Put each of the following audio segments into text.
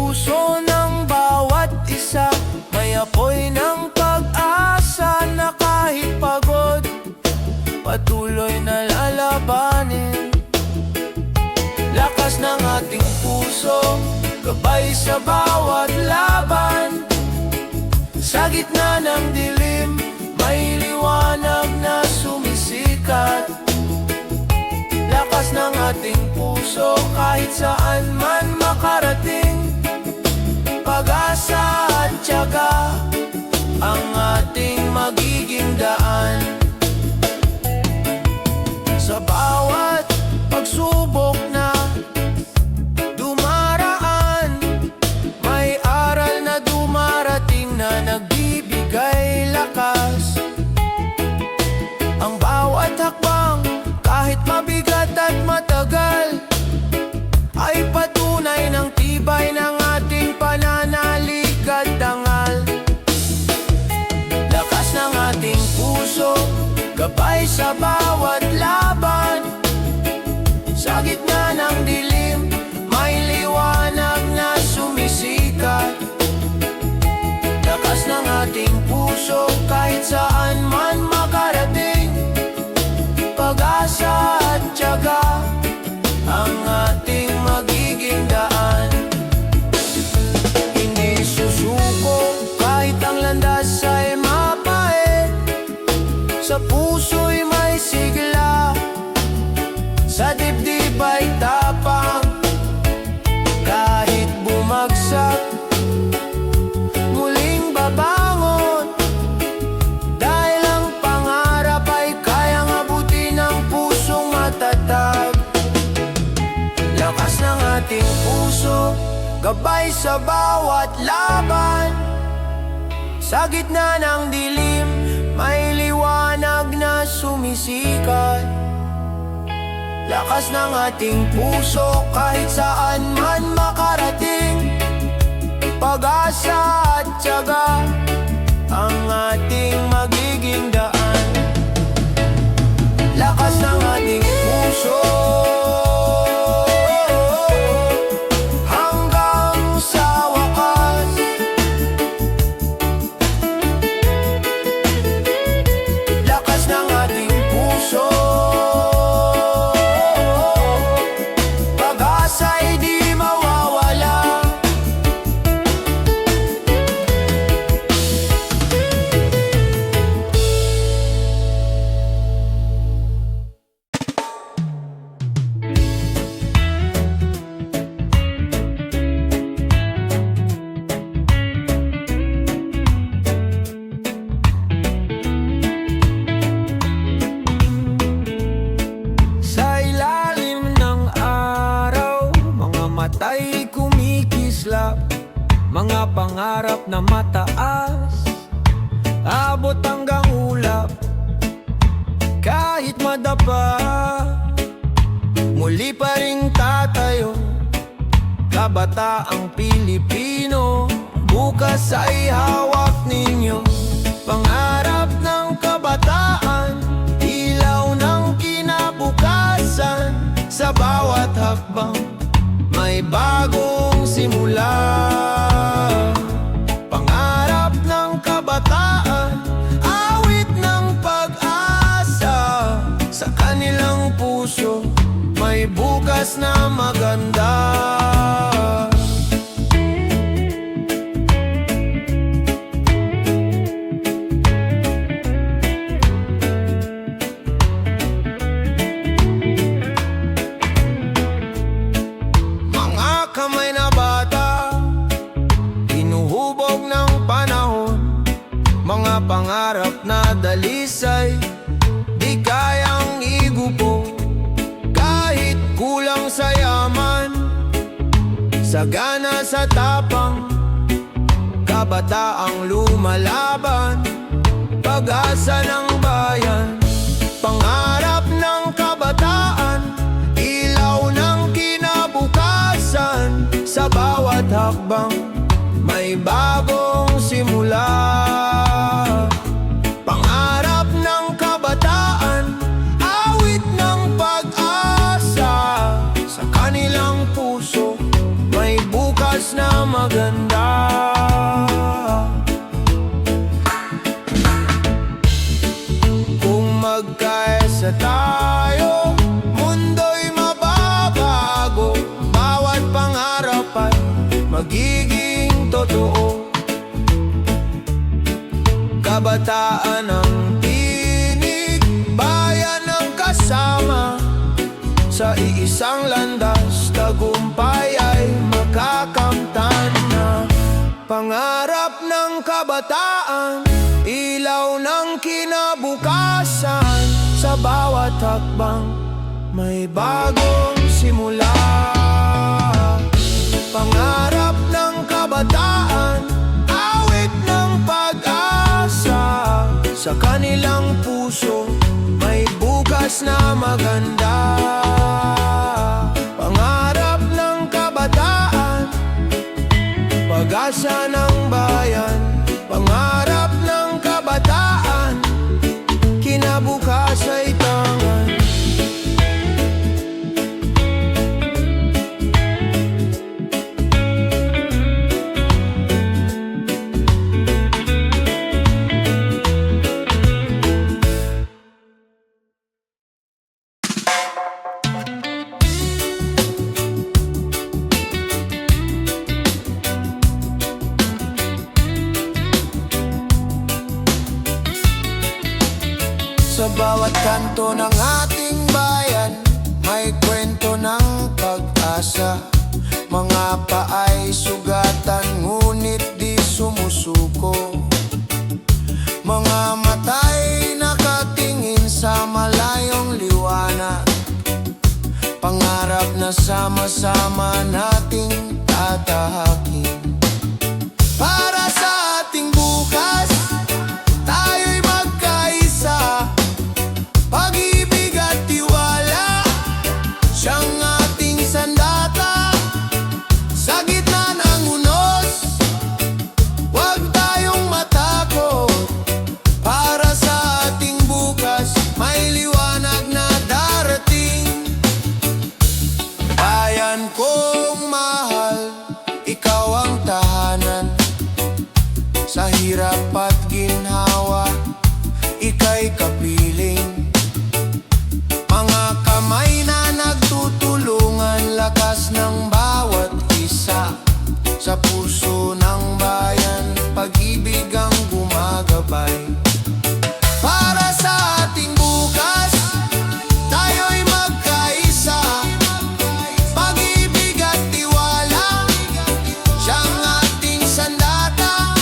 puso ng bawat isa, may apoy ng pag-asa na kahit pagod, patuloy na lalabanin. Lakas ng ating puso, gabay sa bawat laban. Sa gitna ng dilim, may liwanag na sumisikat. Lakas ng ating puso, kahit saan man makarating. Pag-asa at tiyaga, ang ating magiging daan. Sa bawat pagsubok na dumaraan, may aral na dumarating na nagbibigay lakas. Ang bawat hakbang, kahit mabigat at matagal, ay patunay ng tibay ng ating pananalig at dangal. Lakas ng ating puso, gabay sa bawat laban. Sa gitna ng dilim, may liwanag na sumisikat. Lakas ng ating puso, kahit saan man makarating. Pag-asa at tiyaga, ang ating magiging daan. Hindi susuko kahit ang landas ay mapait. Sa puso'y may sigla, sa dibdib ay tapang. Kahit bumagsak, muling babangon. Dahil ang pangarap ay kayang abutin ng pusong matatag. Lakas ng ating puso, gabay sa bawat laban. Sa gitna ng dilim, may liwanag na sumisikat. Lakas ng ating puso, kahit saan man makarating. Pag-asa at tiyaga, ang ating magiging daan. Lakas ng ating puso, hanggang sa wakas. Lakas ng ating puso, pag-asa'y di mawawala. Sa ilalim ng araw, mga mata'y kumikislap. Mga pangarap na mataas, abot hanggang ulap. Kahit madapa, muli pa ring tatayo. Kabataang Pilipino, bukas ay hawak ninyo. Pangarap ng kabataan, ilaw ng kinabukasan. Sa bawat hakbang, may bagong simula. Pangarap ng kabataan, awit ng pag-asa. Sa kanilang puso, may bukas na maganda. Mga kamay na bata, hinuhubog ng panahon. Mga pangarap na dalisay, di kayang igupo. Kahit kulang sa yaman, sagana sa tapang, kabataang lumalaban. Pag-asa ng bayan, pangarap ng kabataan, ilaw ng kinabukasan. Sa bawat hakbang, may bagong simula. Pangarap ng kabataan, awit ng pag-asa. Sa kanilang puso, may bukas na maganda. Kung magkaisa tayo, mundo'y mababago. Bawat pangarap ay magiging totoo. Kabataan ang tinig, bayan ang kasama. Sa iisang landas, tagumpay ay makakamtan na. Pangarap ng kabataan, ilaw ng kinabukasan. Sa bawat hakbang, may bagong simula. Pangarap ng kabataan, awit ng pag-asa. Sa kanilang puso, may bukas na maganda. Pangarap ng kabataan, pag-asa ng bayan. Pangarap ng kabataan, kinabukas ay tangan. Sa bawat kanto ng ating bayan, may kwento ng pag-asa. Mga paay sugatan, ngunit di sumusuko. Mga mata'y nakatingin sa malayong liwanag. Pangarap na sama-sama nating tatahakin. Para sa ating bukas, tayo'y magkaisa. Pag-ibig at tiwala, siyang ating sandata. Sa gitna ng unos, huwag tayong matakot. Para sa ating bukas, may liwanag na darating. Bayan kong mahal, ikaw ang tahanan. Sa hirap at ginhawa, ika'y kapiling. Mga kamay na nagtutulungan, lakas ng bawat isa. Sa puso ng bayan, pag-ibig ang gumagabay. Para sa ating bukas, tayo'y magkaisa. Pag-ibig at tiwala, siyang ating sandata.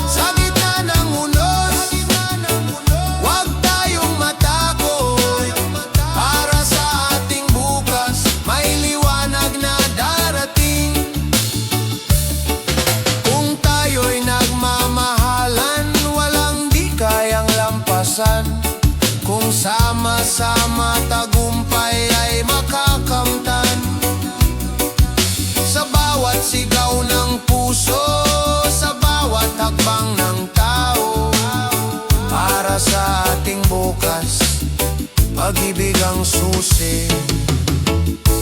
Sa gitna ng unos, huwag tayong matakot. Para sa ating bukas, may liwanag na darating. Kung tayo'y nagmamahalan, walang di kayang lampasan. Kung sama-sama, tagumpay ay makakamtan. Sa bawat sigaw ng puso, sa bawat hakbang ng tao. Para sa ating bukas, pag-ibig ang susi.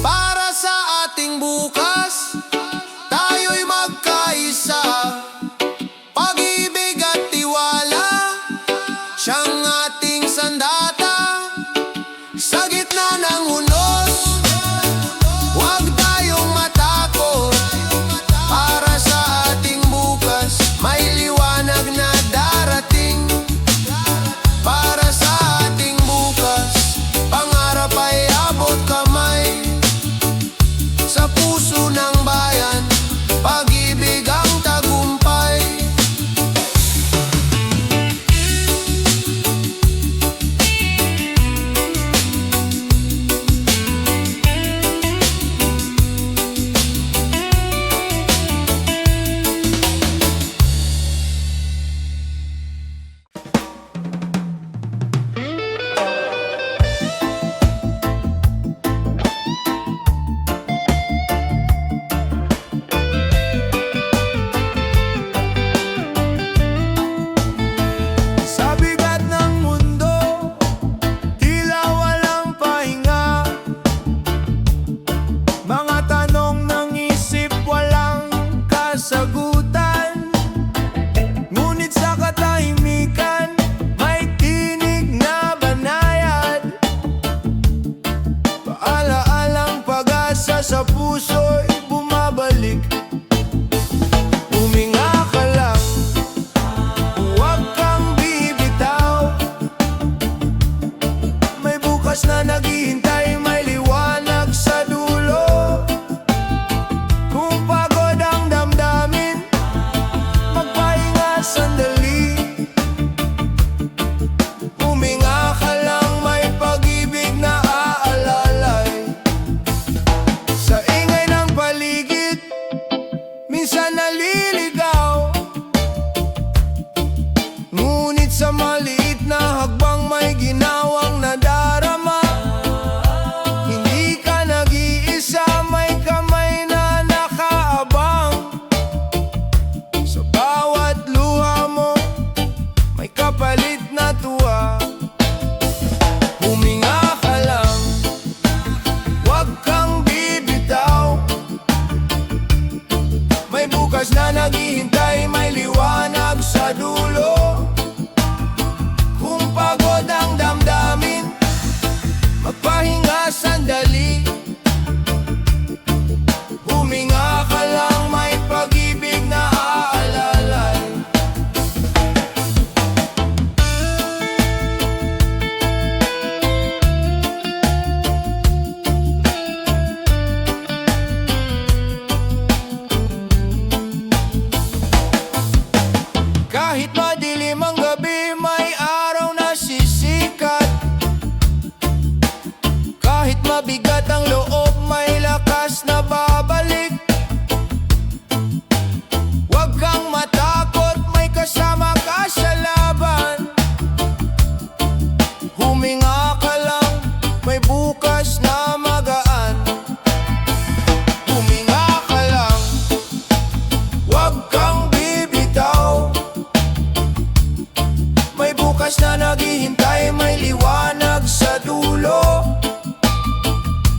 Para sa ating bukas, tayo'y magkaisa. Pag-ibig at tiwala, siyang ating sandata. Sa gitna ng unos, huwag tayong matakot. Para sa ating bukas, may liwanag na darating. Para sa ating bukas, pangarap ay abot kamay. minsan naliligaw, ngunit sa maliit na hakbang may ginawang nadarama. Hindi ka nag-iisa, may kamay na nakaabang. Sa bawat luha mo, may kapalit na tuwa. Huminga ka lang, huwag kang bibitaw. May bukas na naghihintay, may liwanag sa dulo. Kung pagod ang damdamin, magpahinga sandali. Huminga ka lang, may pag-ibig na aalalay. Kahit madilim ang gabi, may araw na sisikat. Kahit mabigat ang loob, may lakas na babalik. Huwag kang matakot, may kasama ka sa laban. Huminga ka lang, may bukas na magaan. Huminga ka lang, huwag kang bibitaw. May bukas na naghihintay, may liwanag sa dulo.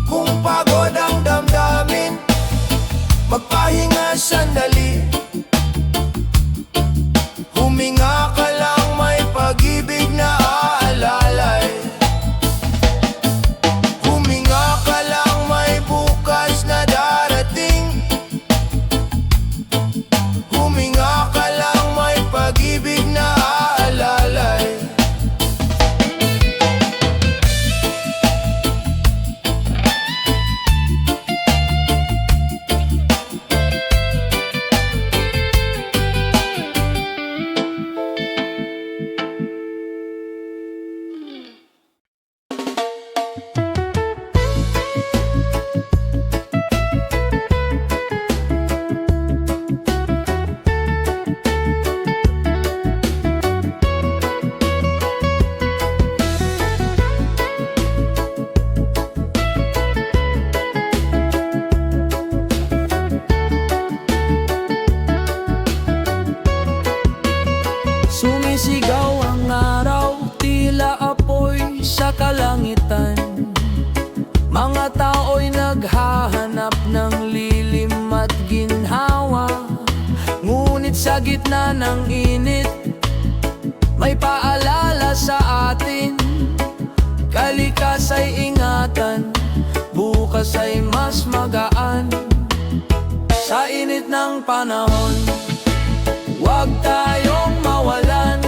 Kung pagod ang damdamin, magpahinga sandali. Huminga ka lang, may pag-ibig na aalalay. Huminga ka lang, may bukas na darating. Huminga ka lang, may pag-ibig na aalalay. Sumisigaw ang araw, tila apoy sa kalangitan. Mga tao'y naghahanap ng lilim at ginhawa. Ngunit sa gitna ng init, may paalala sa atin. Kalikas ay ingatan, bukas ay mas magaan. Sa init ng panahon, huwag tayong mawalan.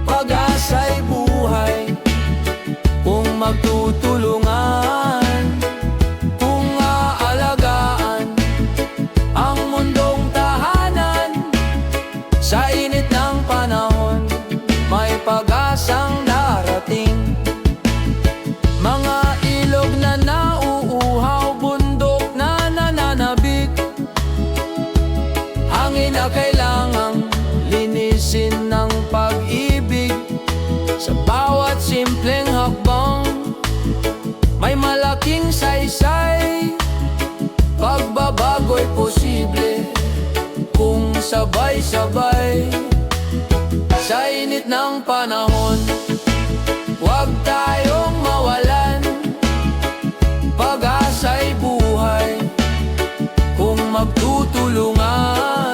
Pag-asa'y buhay kung magtutulungan. Kung aalagaan ang mundong tahanan. Sa init ng panahon, may pag-asang darating. Mga ilog na nauuhaw, bundok na nananabik. Hangin na kailangang linisin ng pag-ibig. Sa bawat simpleng hakbang, may malaking saysay. Pagbabago'y posible kung sabay-sabay. Sa init ng panahon, huwag tayong mawalan. Pag-asa'y buhay kung magtutulungan.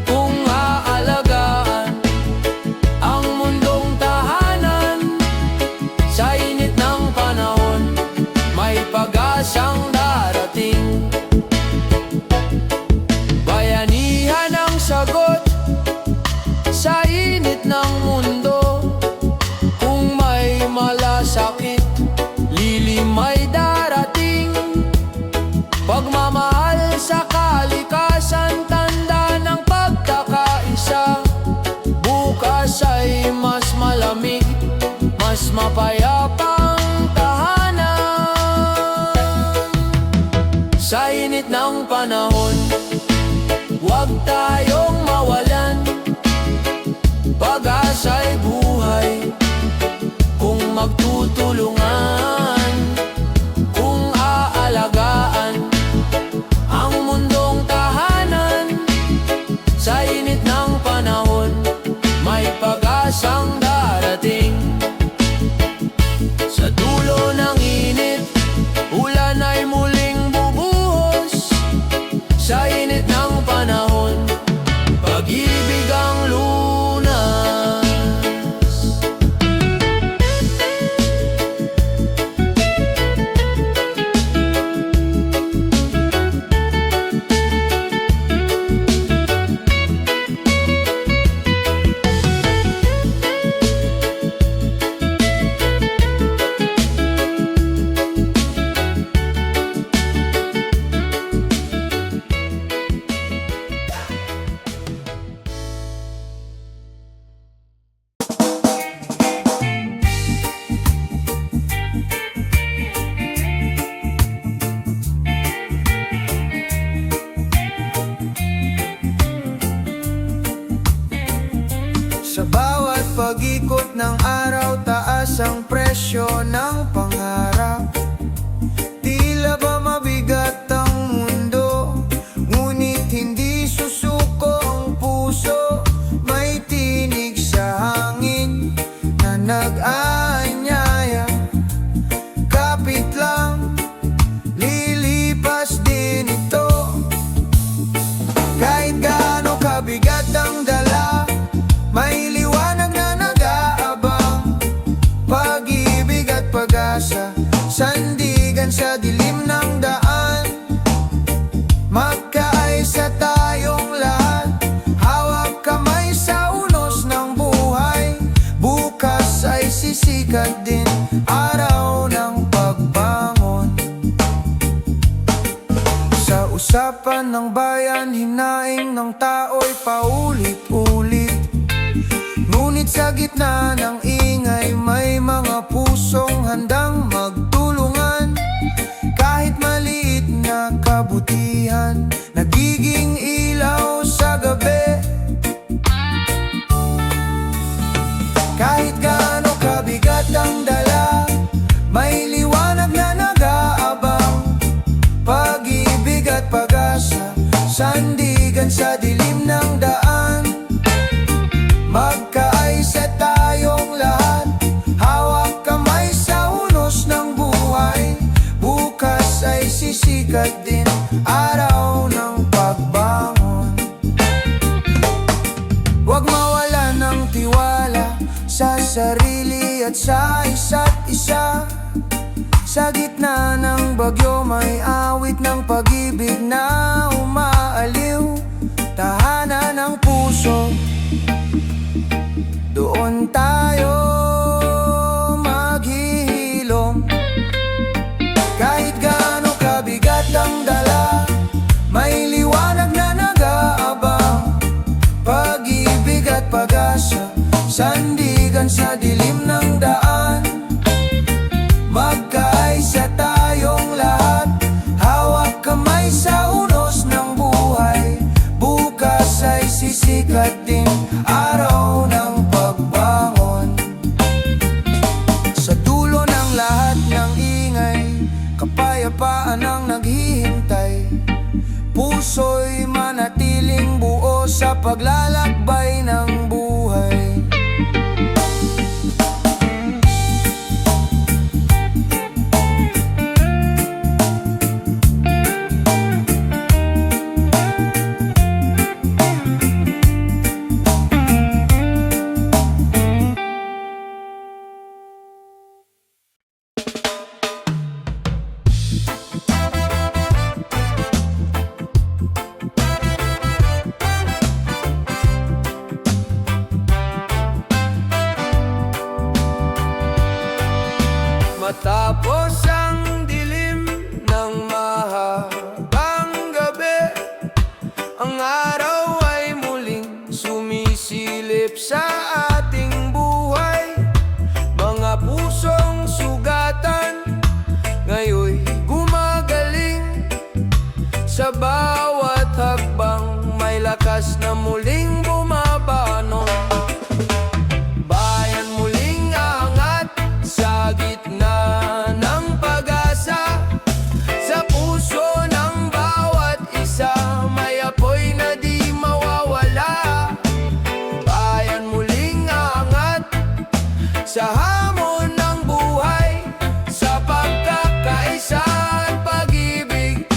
Kung aalagaan ang mundong tahanan. Sa init ng panahon, may pag-asang darating. Bayanihan ang sagot sa init ng mundo. Kung may malasakit, lilim ay darating. Pagmamahal sa kalikasan, tanda ng pagkakaisa. Bukas ay mas malamig, mas mapayapang tahanan. Sa init ng panahon, Huwag tayong mawalan, pag-asa'y buhay. Kung magtutulungan, kung aalagaan ang mundong tahanan, sa init ng panahon, may pag-asang darating. Sa dulo ng init, ulan ay muling bubuhos. Sa init ng panahon, pag-ibig ang lunas. Sa bawat pag-ikot ng araw, taas ang presyo ng pangarap. Tila ba mabigat ang mundo, ngunit hindi susuko ang puso. May tinig sa hangin na nag-aanyaya. Kapit lang, lilipas din ito. Kahit gaano kabigat ang dala, may liwanag na nag-aabang. Pag-ibig at pag-asa, sandigan sa dilim ng daan. Magkaisa tayong lahat, hawak kamay sa unos ng buhay. Bukas ay sisikat din, araw ng pagbangon. Sa usapan ng bayan, hinaing ng tao'y paulit-ulit. Ngunit sa gitna ng ingay, may mga pusong handang magtulungan. Kahit maliit na kabutihan, nagiging ilaw sa gabi. Kahit gaano kabigat ang dala, may liwanag na nag-aabang. Pag-ibig at pag-asa, sandigan sa dilim ng daan. Magkaisa tayong lahat, hawak kamay sa unos ng buhay. Bukas ay sisikat din, araw ng pagbangon. Huwag mawalan ng tiwala sa sarili at sa isa't isa. Sa gitna ng bagyo, may awit ng pag-ibig na umaaliw. Tahanan ng puso, doon tayo maghihilom. Kahit gaano kabigat ang dala, may liwanag na nag-aabang. Pag-ibig at pag-asa, sandigan sa dilim ng daan. Magkaisa tayong lahat, hawak kamay sa unos ng buhay. Bukas ay sisikat din, araw ng pagbangon. Sa dulo ng lahat ng ingay, kapayapaan ang naghihintay. Puso'y manatiling buo sa paglalakbay ng buhay. Matapos ang dilim ng mahabang gabi, ang araw ay muling sumisilip sa ating buhay. Mga pusong sugatan ngayoy gumagaling. Sa bawat hakbang may lakas na muling bumabangon. Bayan muling angat sa gitna ng pag-asa. Sa puso ng bawat isa may apoy na di mawawala. Bayan muling angat sa hamon ng buhay. Sa pagkakaisa at pag-ibig,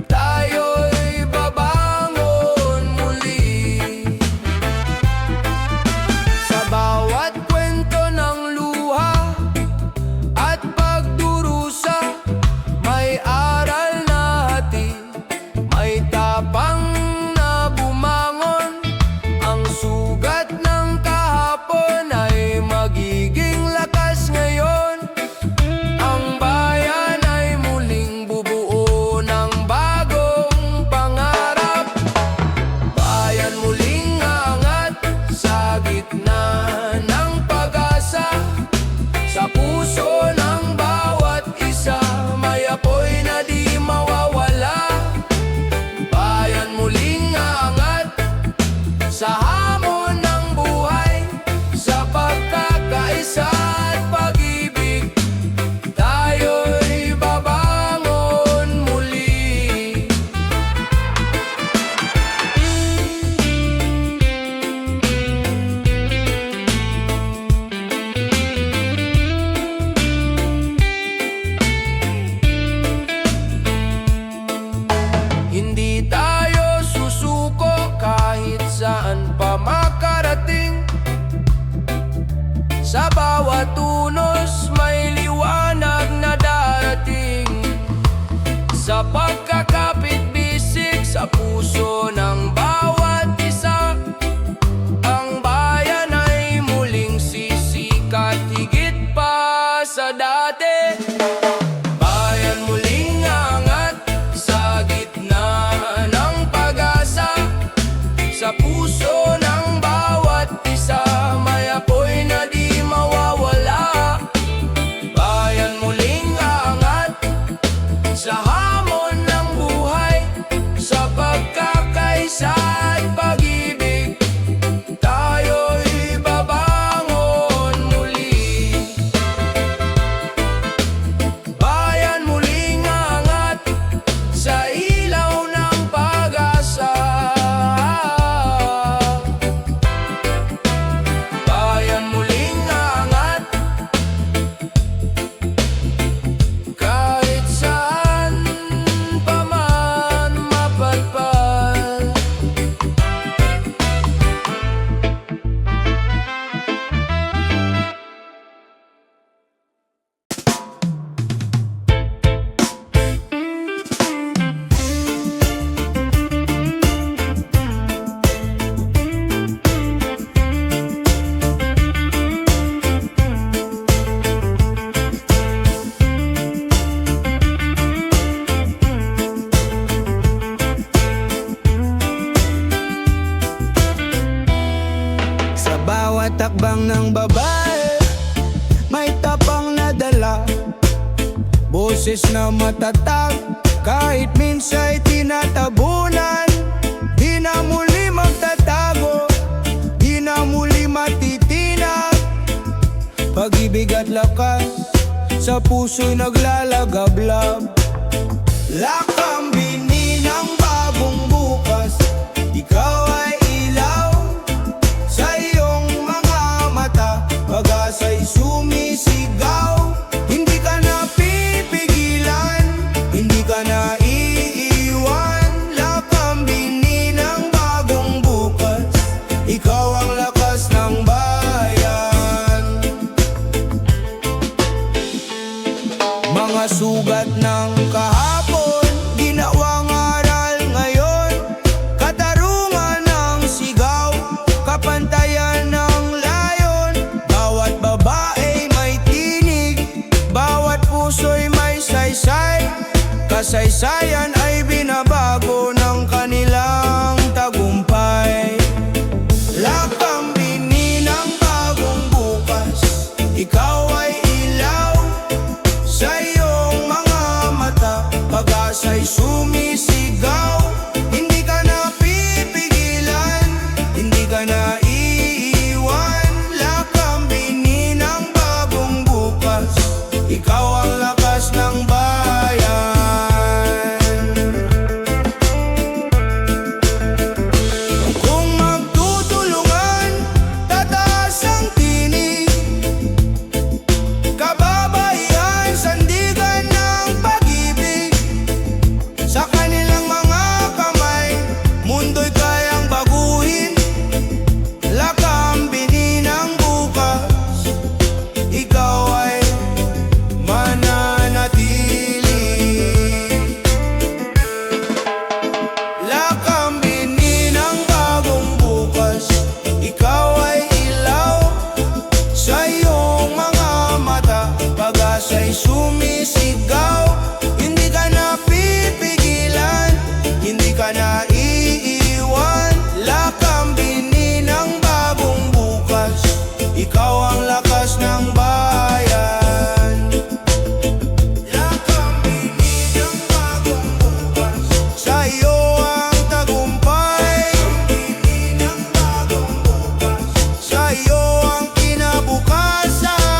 tayo'y babangon muli. Sa bawat kwento ng luha at pagdurusa, may aral na hatid, may tapang na bumangon. Ang sugat ng kahapon ay magiging lakas ngayon. Ang bayan ay muling bubuo ng bagong pangarap. Bayan muling angat sa gitna ng pag-asa. Sa puso ng bawat isa may apoy na di mawawala. Bayan muling angat sa hamon ng buhay. Sa pagkakaisa at pag-ibig, tayo'y babangon muli. Hindi tayo susuko kahit saan pa makarating. Sa bawat unos may liwanag na darating. Sa pagkakapit-bisig sa puso ng bawat isa, ang bayan ay muling sisikat higit pa sa dati. Bayan muling angat sa gitna ng pag-asa. Sa puso ng bawat isa may apoy na di mawawala. Bayan muling angat sa hamon ng buhay. Sa pagkakaisa at pag-ibig, tayo'y babangon muli. Bayan muling angat sa ilaw ng pag-asa. Bayan muling angat kahit saan pa man mapadpad. Sa bawat takbang ng babae, may tapang na dala. Boses na matatag, kahit minsa'y tinatabunan. Di na muli magtatago, di na muli matitinag. Pag-ibig at lakas sa puso'y naglalagablab. Lakambini ng bagong bukas, ikaw ay ilaw sa iyong mga mata. Pag-asa'y sumisigaw, hindi ka na pipigilan, hindi ka na iiwan. Lakambini ng bagong bukas, ikaw ang lakas ng bayan. Mga sugat ng kahapon, ginawang aral ngayon. Katarungan ng sigaw, kapantayan ng layon. Bawat babae may tinig, bawat puso'y may saysay. Kasaysayan ay binabago ng kanilang tagumpay. Lakambini ng bagong bukas, ikaw ay ilaw sa iyong mga mata. Pag-asa'y sumisigaw, hindi ka na pipigil. ikaw ang lakas ng bayan. Lakambini ng bagong bukas, sa iyo ang tagumpay. Lakambini ng bagong bukas, sa iyo ang kinabukasan.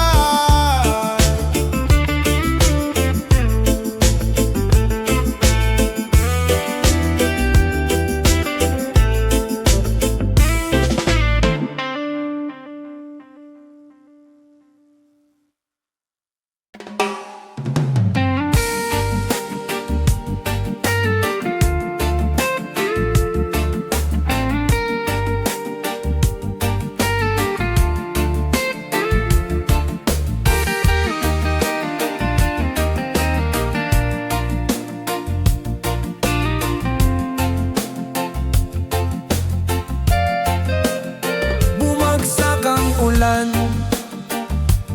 Bumagsak ang ulan,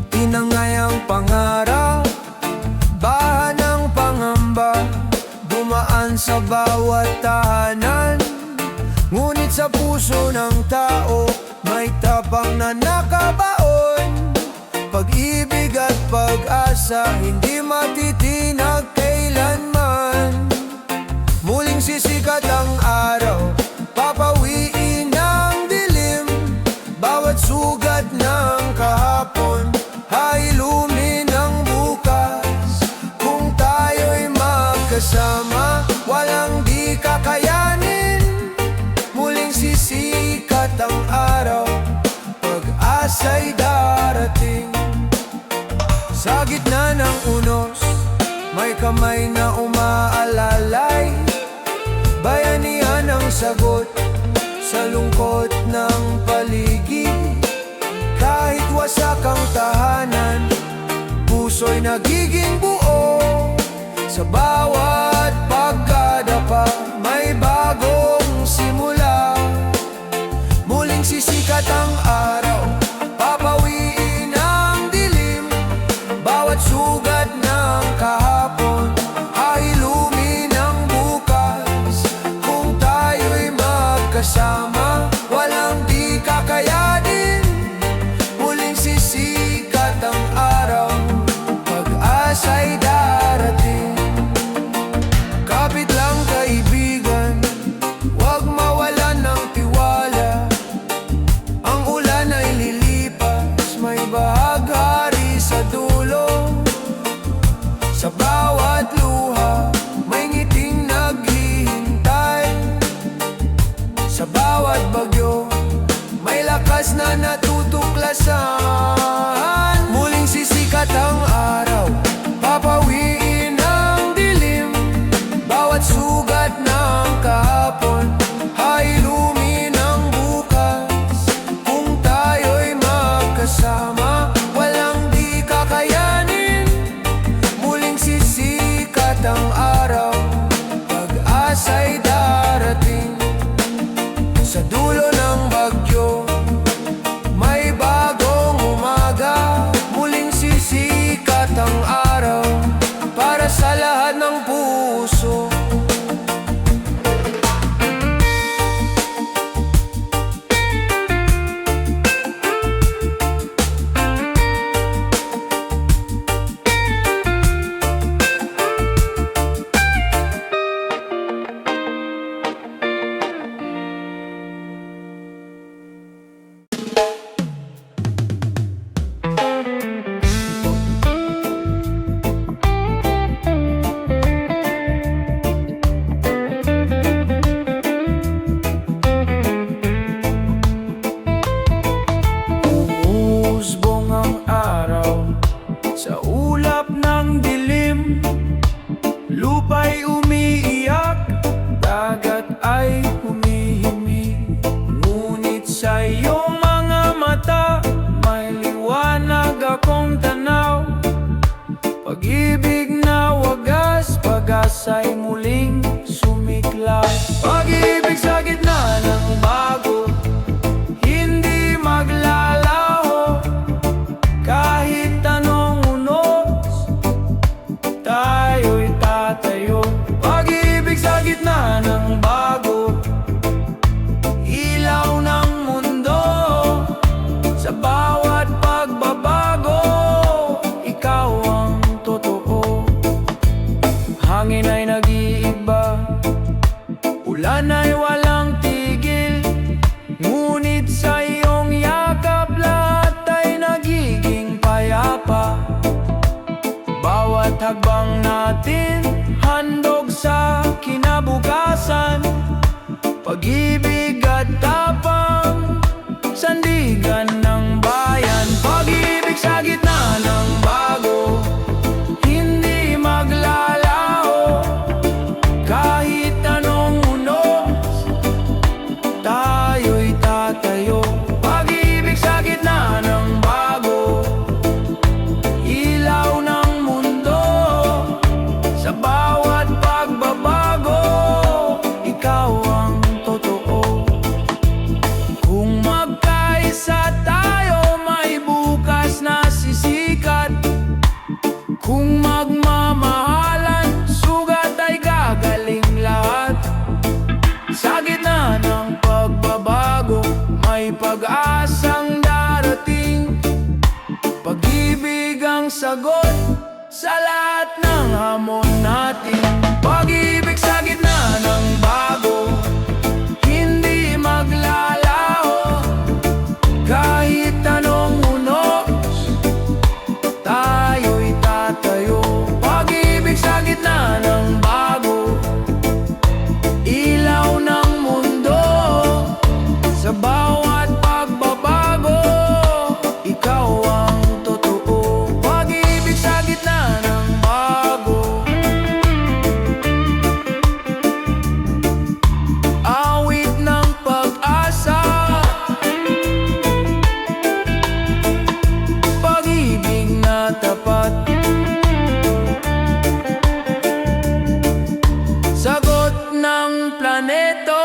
tinangay ang pangarap, baha ng pangamba, dumaan sa bawat tahanan. Ngunit sa puso ng tao, may tapang na nakabaon. Pag-ibig at pag-asa, hindi matitinag kailanman. Muling sisikat ang araw, papawiin ang dilim. Bawat sugat ng kahapon, hailumin ang bukas. Kung tayo'y magkasama, walang di kakayanin. Muling sisikat ang araw, pag-asa'y darating. Sa gitna ng unos, may kamay na umaalalay. Bayanihan ang sagot sa lungkot ng paligid. Kahit wasak ang tahanan, puso'y nagiging buo. Sa bawat pagkadapa, may bagong simula. Muling sisikat ang araw, papawiin ang dilim. Bawat sugat ng kahapon, hailumin ang bukas. Kung tayo'y magkasama, walang di kakayanin. Muling sisikat ang araw, pag-asa'y darating. Kapit lang kaibigan, huwag mawalan ng tiwala. Ang ulan ay lilipas, may bahaghari sa dulo. Sa bawat luha, may ngiting naghihintay. Sa bawat bagyo, may lakas na natutuklasan. Muling sisikat ang araw, papawiin ang dilim. Bawat sugat ng kahapon, hailumin ang bukas. Kung tayo'y magkasama, walang di kakayanin. Muling sisikat ang araw, pag-asa'y darating. Sa dulo ng bagyo, may bagong umaga. Muling sisikat ang araw, para sa lahat ng puso. Umusbong ang araw sa ulap ng dilim. Lupa'y umiiyak, dagat ay humihimig. Ngunit sa iyong mga mata, may liwanag akong tanaw. Pag-ibig na wagas, pag-asa'y muling sumiklab. Pag-ibig sa gitna ng bago, hindi maglalaho. Kahit anong unos, tayo'y tatayo. Pag-ibig sa gitna ng bago, ilaw ng mundo. Sa bawat walang tigil. Ngunit sa iyong yakap lahat ay nagiging payapa. Bawat hakbang natin handog sa kinabukasan. Pag-ibig at tapang, sandigan ng bayan. Pag-ibig sa gitna ng bago, hindi maglalaho. Kahit anong unos, tayo'y tatayo. Pag-ibig sa gitna ng bago, ilaw ng mundo. Sa bawat pagbabago, ikaw ang totoo. Kung magkaisa tayo, may bukas na sisikat. Kung magmamahalan, sugat ay gagaling lahat. Sa gitna ng pagbabago, may pag-asang darating. Pag-ibig ang sagot sa lahat ng hamon natin. Pag-ibig sa gitna ng bago, hindi maglalaho. Kahit anong unos, tayo'y tatayo. Pag-ibig sa gitna ng bago, ilaw ng mundo. Sa bawat pagbabago, ikaw ang totoo. Pag-ibig sa gitna ng bago, awit ng pag-asa. Pag-ibig na tapat, sagot ng planeto.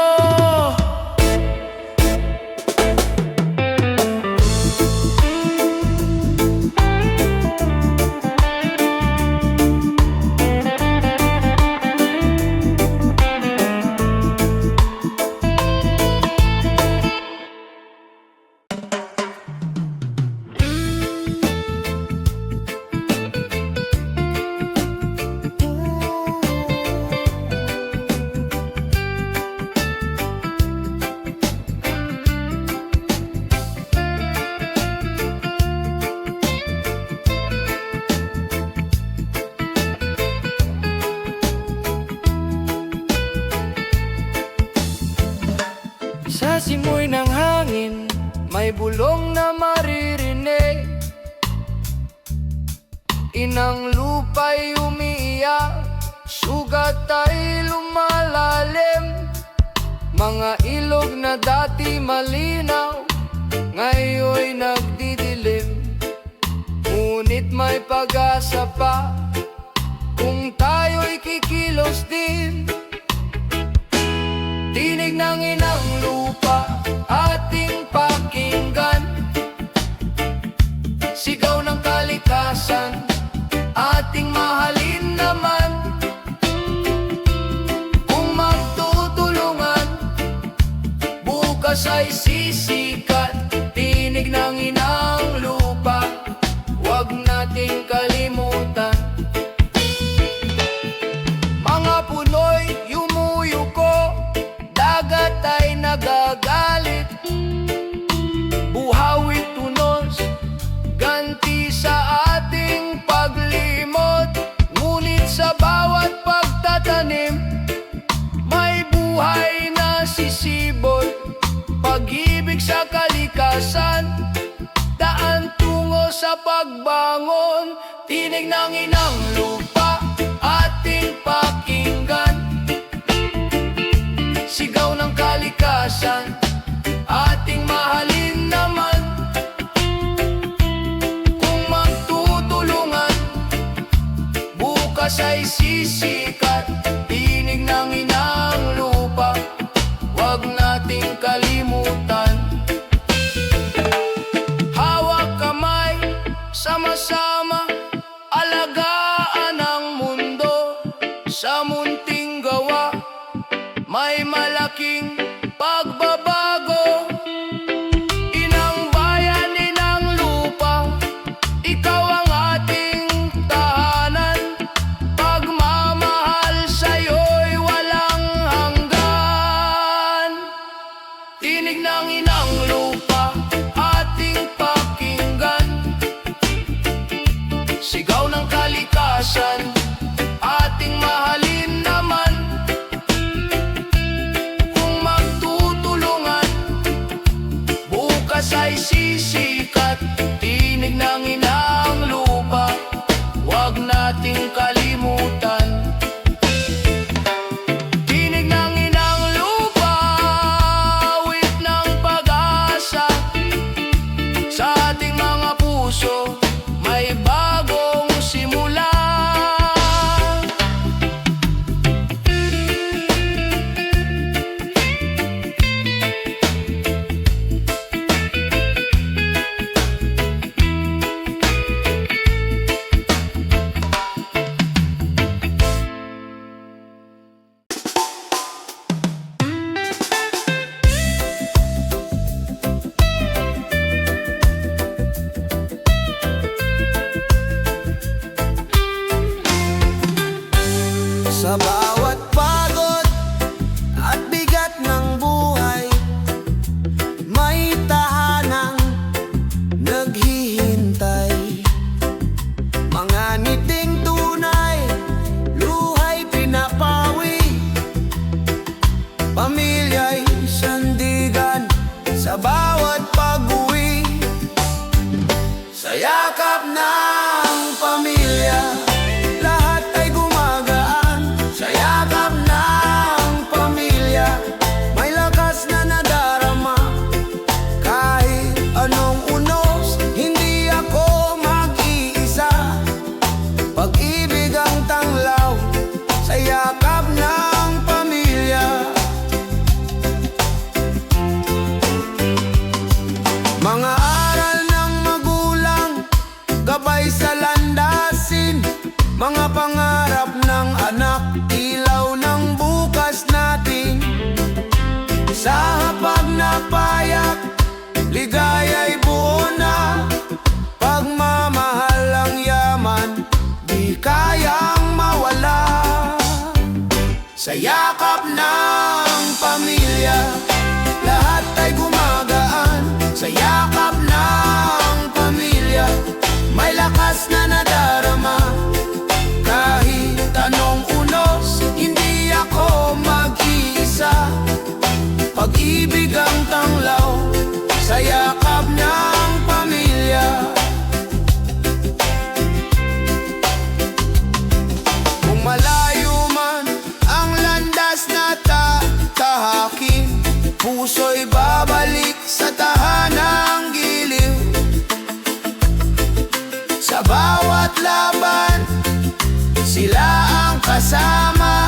Sa simoy ng hangin, may bulong na maririnig. Inang lupa'y umiiyak, sugat ay lumalalim. Mga ilog na dati malinaw, ngayon'y nagdidilim. Ngunit may pag-asa pa, kung tayo'y kikilos din. Tinig ng inang lupa, ating pakinggan. Sigaw ng kalikasan, ating mahalin naman. Kung magtutulungan, bukas ay sisikat. Tinig ng inang lupa, huwag nating kalimutan. Mga puno'y yumuyuko, dagat ay nagagalit. Buhawit tunos, ganti sa ating paglimot. Ngunit sa bawat pagtatanim, may buhay na sisibol. Pag-ibig sa kalikasan, daan tungo sa pagbangon. Tinig ng inang lupa, ating pakinggan. Sigaw ng kalikasan, ating mahalin naman. Kung magtutulungan, bukas ay sisikat. Tinig ng inang lupa, huwag nating kalimutan. Hawak kamay, sama-sama, alagaan ang mundo. Sa munting gawa, may malaking pagbabago. Inang bayan, inang lupa, ikaw ang ating tahanan. Pagmamahal sa'yo'y walang hanggan. Tinig ng inang lupa, ating pakinggan. Sigaw ng kalikasan, ating mahalin naman. Kung magtutulungan, bukas ay sisikat. Tinig ng inang lupa, huwag nating kalimutan. Tinig ng inang lupa, awit ng pag-asa. Sa ating mga puso, may bagong simula. Sa bawat pagod at bigat ng buhay, may tahanang naghihintay. Mga ngiting tunay, luhay pinapawi, pamilya'y sandigan sa bawat pag-uwi. Sa yakap ng pamilya, lahat ay gumagaan. Sa yakap ng pamilya, may lakas na nadarama. Kahit anong unos, hindi ako mag-iisa. Pag-ibig ang tanglaw sa yakap ng pamilya. Mga aral ng magulang, gabay sa landasin. Mga pangarap ng anak, ilaw ng bukas natin. Sa hapag na payak, ligaya'y buo na. Pagmamahal ang yaman, di kayang mawala. Sa yakap ng pamilya, lahat ay gumagaan. Sa yakap ng pamilya, may lakas na nadarama. Kahit anong unos, hindi ako mag-iisa. Pag-ibig ang tanglaw sa yakap ng pamilya. Kung malayo man ang landas na tatahakin, puso'y babalik sa tahanang giliw. Sa bawat laban, sila ang kasama.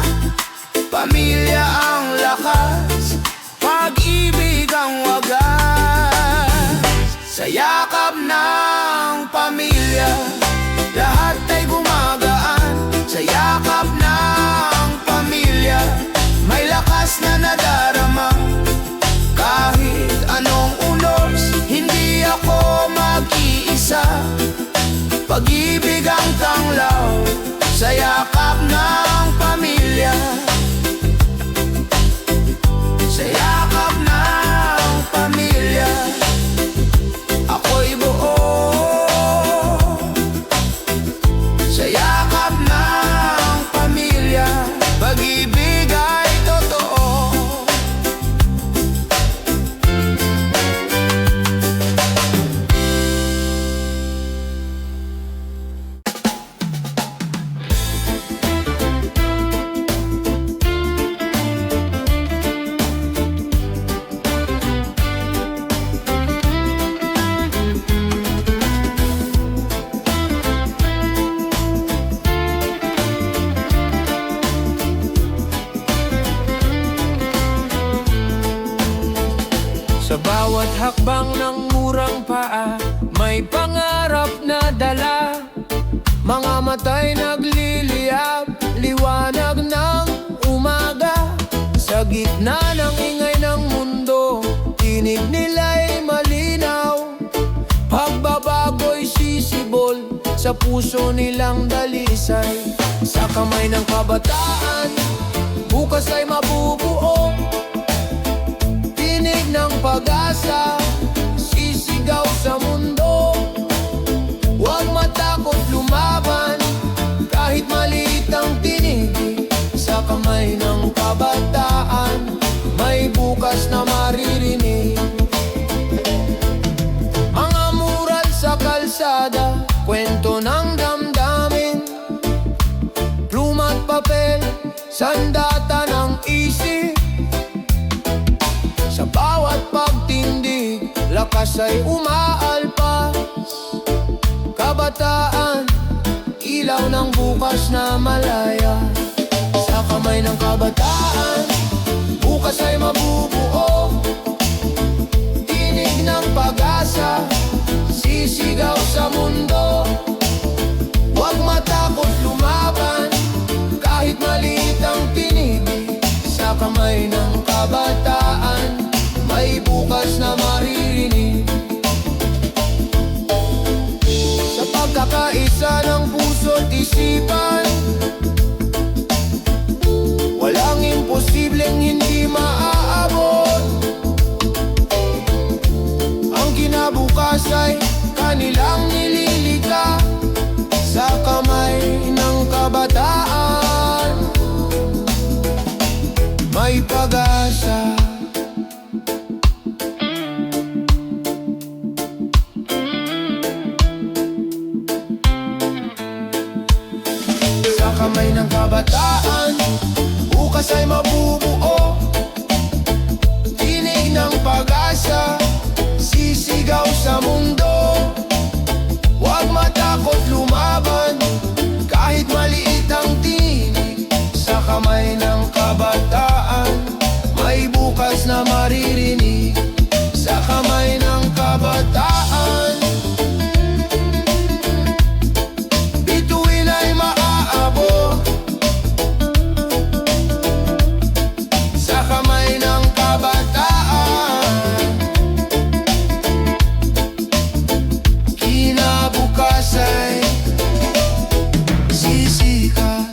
Pamilya ang lakas, pag-ibig ang wagas. Sa yakap ng pamilya, lahat ay gumagaan. Sa yakap ng pamilya, may lakas na nadarama. Kahit anong unos, hindi ako mag-iisa. Pag-ibig ang tanglaw sa yakap ng pamilya. Sa yakap ng pamilya, ako'y buo. Sa yakap ng pamilya, pag-ibig ay totoo. Sa bawat hakbang ng murang paa, may pangarap na dala. Mga matay nagliliyab, liwanag ng umaga. Sa gitna ng ingay ng mundo, tinig nila'y malinaw. Pagbabago'y sisibol sa puso nilang dalisay. Sa kamay ng kabataan, bukas ay mabubuo. Tinig ng pag-asa, sisigaw sa mundo. Huwag matakot lumaban, kahit maliit ang tinig. Sa kamay ng kabataan, may bukas na maririnig. Mga mural sa kalsada, kwento ng damdamin. Pluma't papel, sandata ng isip. Sa bawat pagtindig, lakas ay umaalpas. Kabataan, ilaw ng bukas na malaya. Sa kamay ng kabataan, bukas ay mabubuo. Tinig ng pag-asa, sisigaw sa mundo. Huwag matakot lumaban, kahit maliit ang tinig. Sa kamay ng kabataan, may bukas na maririnig. Sa pagkakaisa ng puso't isipan, walang imposibleng hindi maaabot. Ang kinabukas ay kanilang nililika. Sa kamay ng kabataan, may pag-asa. Sa kamay ng kabataan, bukas ay mabubuo. Tinig ng pag-asa, sisigaw sa mundo. Huwag matakot lumaban, kahit maliit ang tinig. Sa kamay ng kabataan, may bukas na maririnig. Sa kamay ng kabataan, bituin ay maaabot. Sa kamay ng kabataan, kinabukas ay sisikat.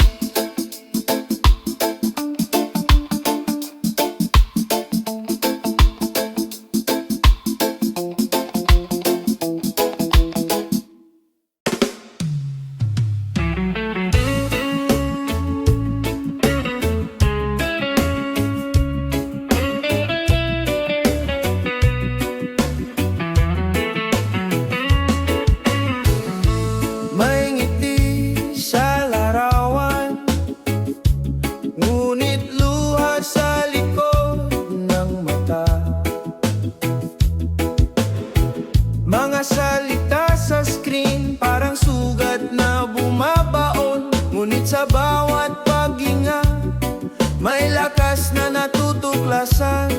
May ngiti sa larawan, ngunit luha sa likod ng mata. Mga salita sa screen, parang sugat na bumabaon. Ngunit sa bawat paghinga, may lakas na natutuklasan.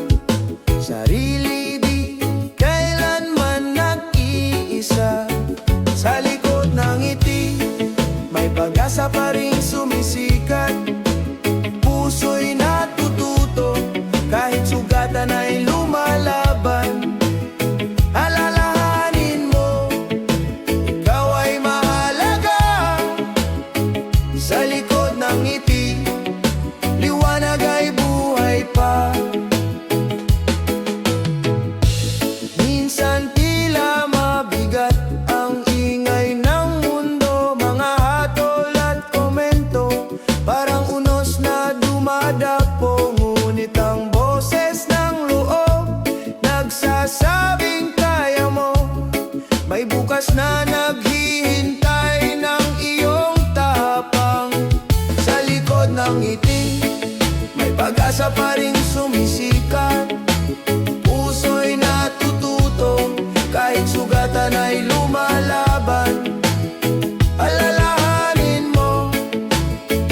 Sarili di kailanman nag-iisa. Sa likod ng ngiti, may pag-asa pa rin sumisikat. Puso'y natututo, kahit sugatan ay lumalaban. Alalahanin mo, ikaw ay mahalaga. Sa likod ng ngiti, liwanag ay buhay pa. Minsan tila mabigat ang ingay ng mundo, mga hatol at komento, parang unos na dumadapo. Ngunit ang boses ng loob, nagsasabing kaya mo. May bukas na naghihintay ng iyong tapang. Sa likod ng ngiti, may pag-asa pa rin sumisikat. Puso'y natututo, kahit sugatan ay lumalaban. Alalahanin mo,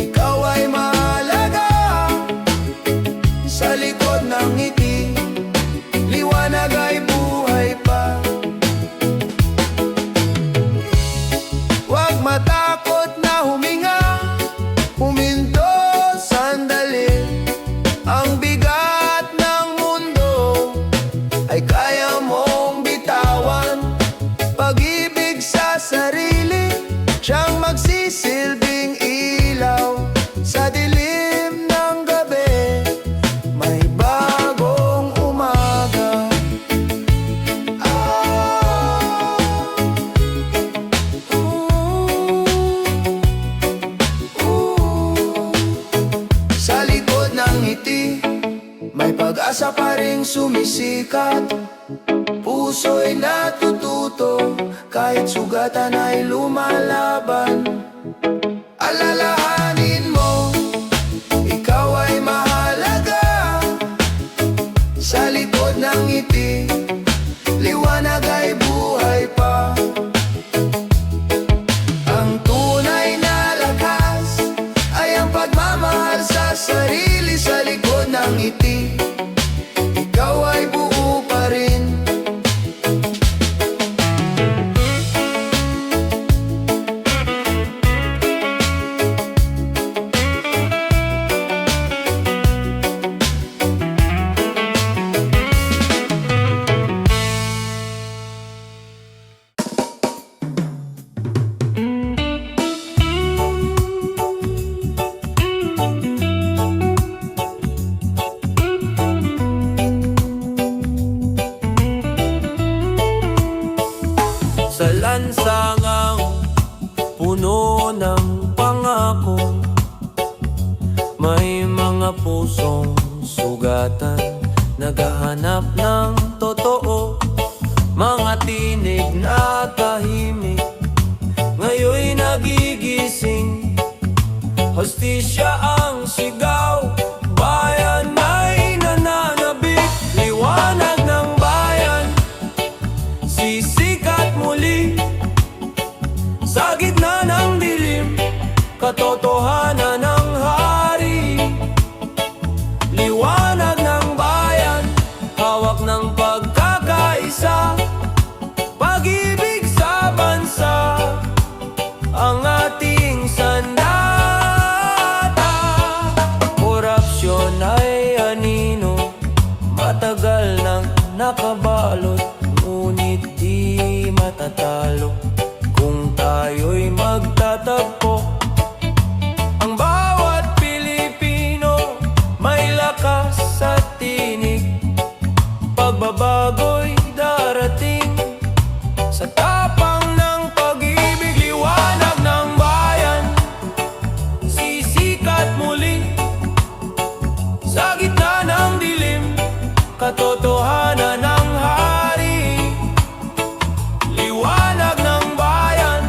ikaw ay mahalaga. Sa likod ng ngiti, liwanag ay buhay pa. Huwag matakot na huminga, huminto sandali. Ang bigat ng mundo ay kaya mong bitawan. Pag-ibig sa sarili, siyang magsisilbing ilaw. Sa dilim ng gabi, may bagong umaga. sumisikat, puso'y natututo, kahit sugatan ay lumalaban. Alalahanin mo, ikaw ay mahalaga. Sa likod ng ngiti, liwanag ay buhay pa. Ang tunay na lakas ay ang pagmamahal sa sarili. Sa likod ng ngiti, ikaw ay buo pa rin. Sa lansangang puno ng pangako, may mga pusong sugatan, naghahanap ng totoo. Mga tinig na tahimik, ngayon'y nagigising. Hostisya ang sigaw, bayan ay nananabik. Liwanag ng bayan, sisikat muli. Sa gitna ng dilim, katotohanan ng hari. Liwanag ng bayan, hawak ng pagkakaisa. Pag-ibig sa bansa, ang ating sandata. Korupsyon ay anino, matagal nang nakabalot, ngunit di matatalo kung tayo'y magtatagpo. Ang bawat Pilipino may lakas at tinig, pagbabago'y darating sa tapang ng pag-ibig. Liwanag ng bayan, sisikat muli. Sa gitna ng dilim, katotohanan ng hari. Liwanag ng bayan,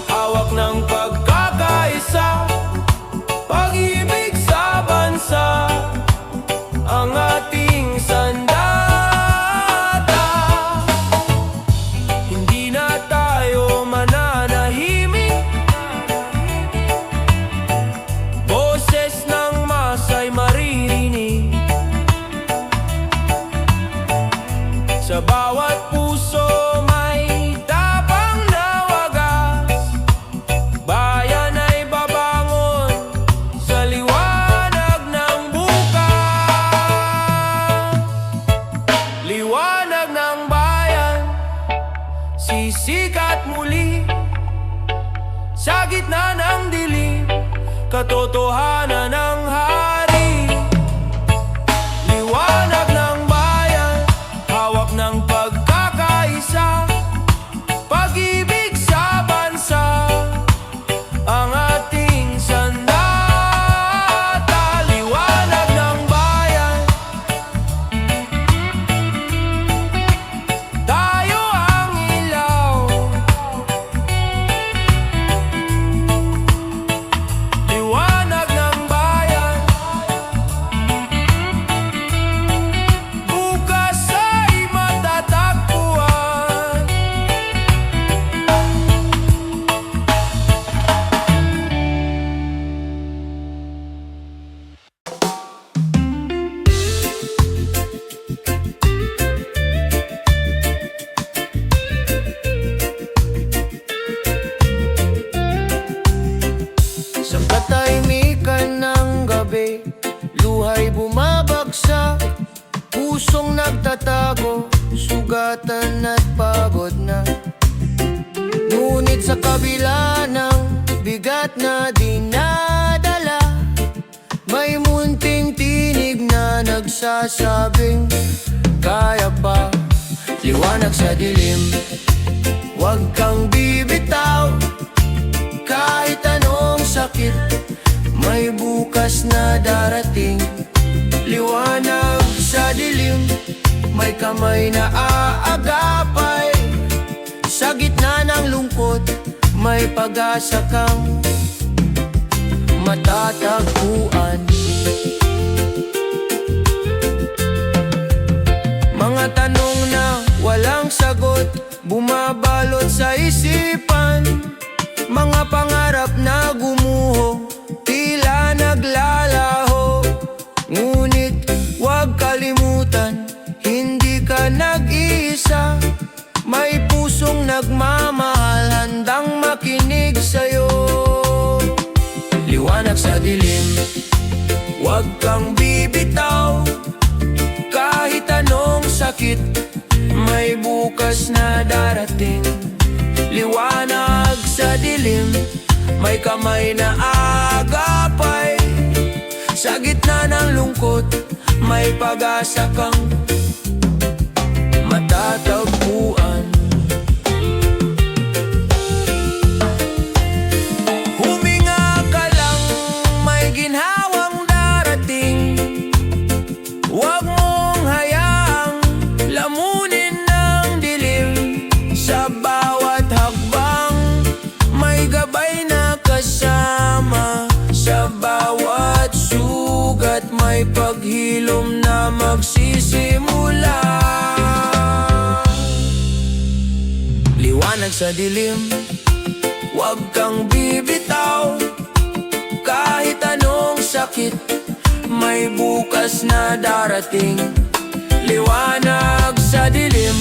hawak ng pagkakaisa. Pag-ibig sa bansa, ang ating sandata. Hindi na tayo mananahimik, boses ng masa'y maririnig. Sa bawat puso may tapang na wagas, bayan ay babangon sa liwanag ng bukas. Liwanag ng bayan, sisikat muli. Sa gitna ng dilim, katotohanan ng hari. Liwanag ng bayan, hawak ng pagkakaisa. Pag-ibig sa bansa, ang ating sandata. Liwanag ng bayan, tayo ang ilaw. Liwanag ng bayan, bukas ay matatagpuan. Sa katahimikan ng gabi, luhay bumabagsak, pusong nagtatago, sugatan at pagod na. Ngunit sa kabila ng bigat na dinadala, may munting tinig na nagsasabing kaya pa. Liwanag sa dilim, huwag kang bibitaw. Kahit anong sakit, may bukas na darating. Liwanag sa dilim, may kamay na aagapay. Sa gitna ng lungkot, may pag-asa kang matatagpuan. Mga tanong na walang sagot, bumabalot sa isipan. Mga pangarap na gumuho, tila naglalaho. Ngunit huwag kalimutan, hindi ka nag-iisa. May pusong nagmamahal, handang makinig sa'yo. Liwanag sa dilim, huwag kang bibitaw. Kahit anong sakit, may bukas na darating. Liwanag sa dilim, may kamay na agapay. Sa gitna ng lungkot, may pag-asa kang matatagpuan. Huminga ka lang, may ginhawang darating. Huwag mong hayaang lamunin ng dilim. Sa bawat hakbang, may gabay na kasama. Sa bawat sugat, may paghilom na magsisimula. Liwanag sa dilim, huwag kang bibitaw. Kahit anong sakit, may bukas na darating. Liwanag sa dilim,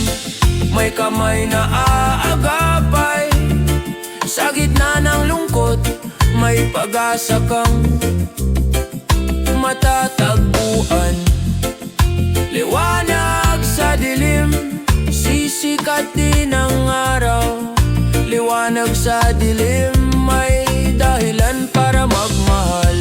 may kamay na aagapay. Sa gitna ng lungkot, may pag-asa kang matatagpuan. Liwanag sa dilim, sisikat din ang araw. Liwanag sa dilim, may dahilan para magmahal.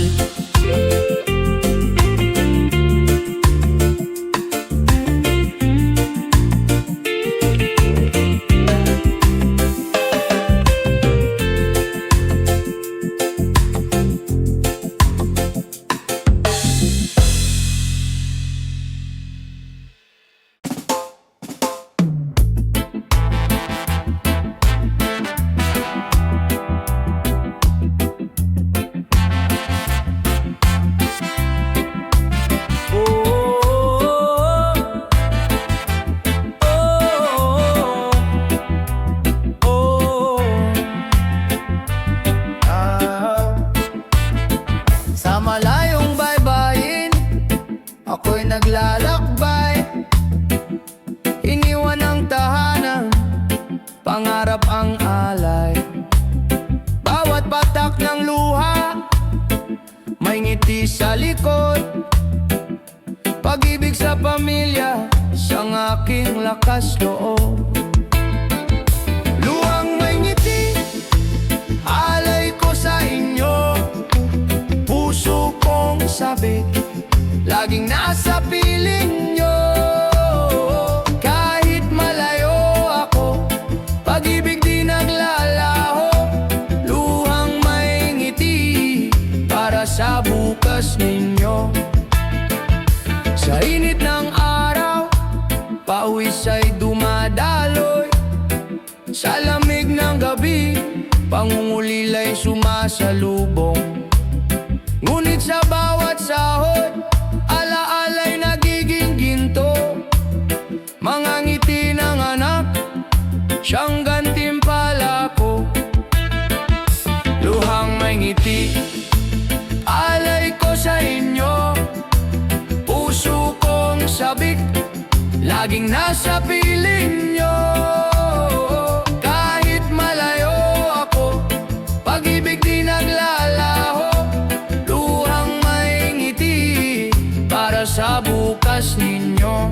Sa malayong baybayin, ako'y naglalakbay. Iniwan ang tahanan, pangarap ang alay. Bawat patak ng luha, may ngiti sa likod. Pag-ibig sa pamilya, siyang aking lakas loob. Luhang may ngiti, alay ko sa inyo. Puso kong sabik, laging nasa piling nyo. Kahit malayo ako, pag-ibig di naglalaho. Luhang may ngiti, para sa bukas ninyo. Sa init ng araw, pawis ay dumadaloy. Sa lamig ng gabi, pangungulila'y sumasalubong. Ngunit sa bawat sahod, alaala'y nagiging ginto. Mga ngiti ng anak, siyang gantimpala ko. Luhang may ngiti, alay ko sa inyo. Puso kong sabik, laging nasa piling nyo. Kahit malayo ako, pag-ibig di naglalaho. Luhang may ngiti, para sa bukas ninyo.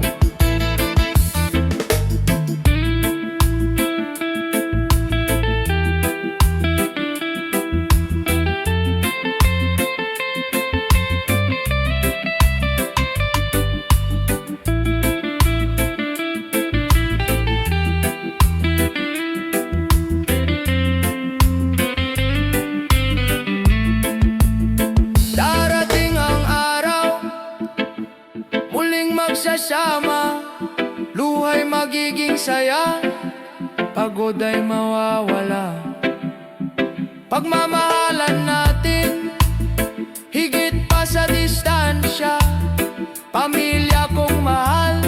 buhay magiging saya, pagod ay mawawala. Pagmamahalan natin, higit pa sa distansya. Pamilya kong mahal,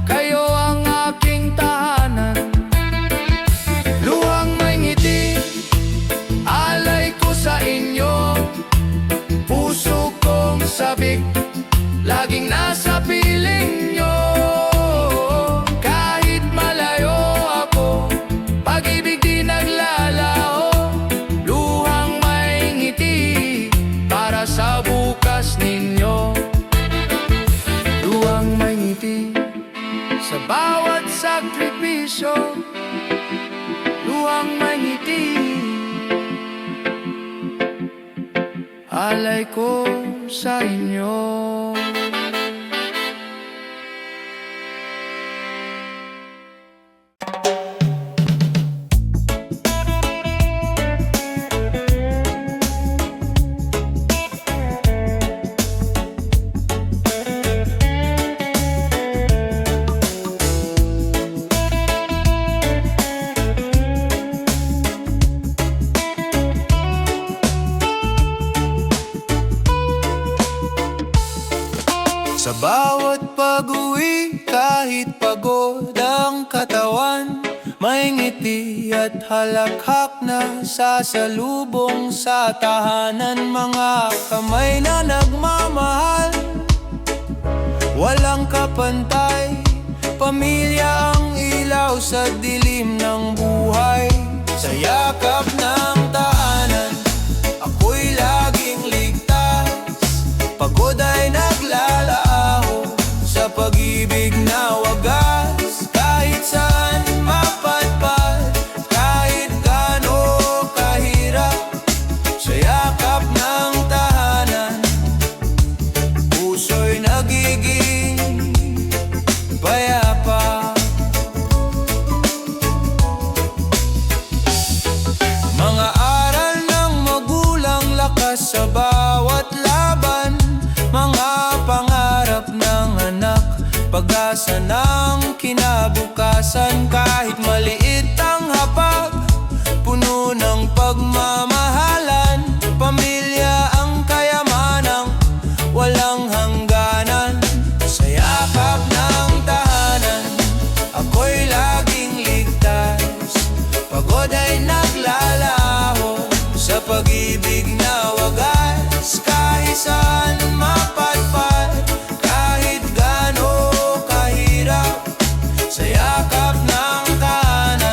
kayo ang aking tahanan. Luhang may ngiti, alay ko sa inyo. Puso kong sabik, laging nasa piling nyo. Kahit malayo ako, pag-ibig di naglalaho. Luhang may ngiti, para sa bukas ninyo. Luhang may ngiti, sa bawat sakripisyo. Luhang may ngiti, alay ko sa inyo. Sa bawat pag-uwi, kahit pagod ang katawan, may ngiti at halakhak na sasalubong sa tahanan. Mga kamay na nagmamahal, walang kapantay. Pamilya ang ilaw sa dilim ng buhay. Sa yakap ng tahanan, ako'y laging ligtas. Pagod ay naglalaho sa pag-ibig na wagas. Kahit saan mapadpad, kahit gaano kahirap, sa yakap ng tahanan, puso'y nagiging payapa. Mga aral ng magulang, lakas sa bawat laban. Mga pangarap ng anak, pag-asa ng kinabukasan. Kahit maliit ang hapag, puno ng pagmamahalan. Pamilya ang kayamanang walang hangganan. Sa yakap ng tahanan, ako'y laging ligtas. Pagod ay naglalaho sa pag-ibig na wagas. Kahit saan mapadpad, kahit gaano kahirap, sa yakap ng tahanan,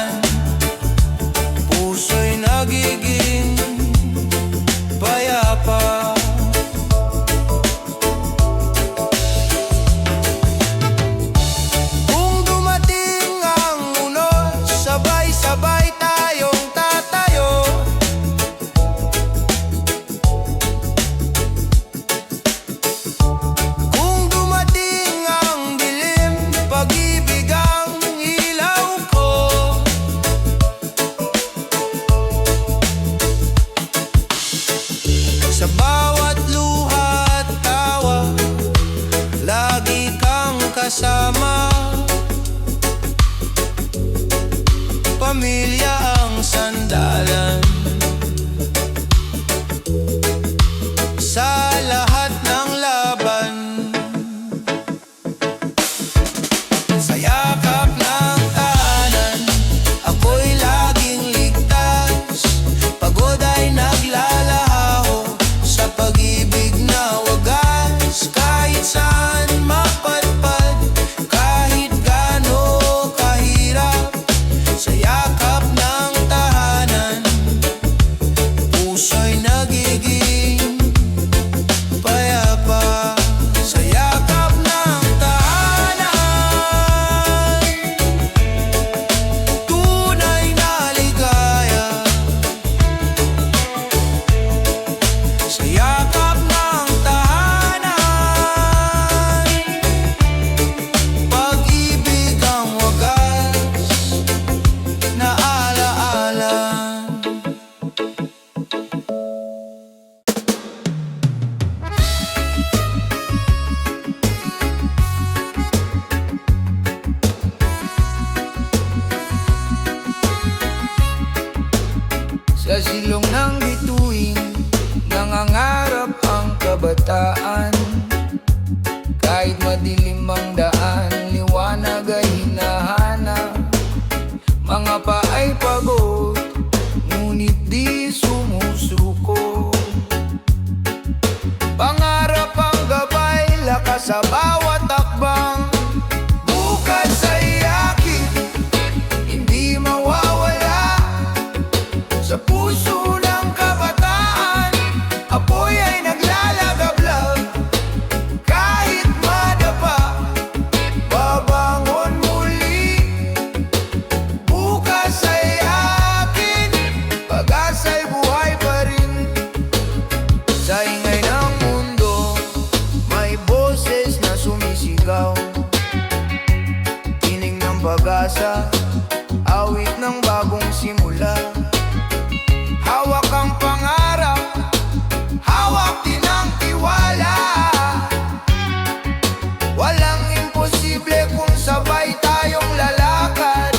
pag-asa, awit ng bagong simula. Hawak ang pangarap, hawak din ang tiwala. Walang imposible kung sabay tayong lalakad.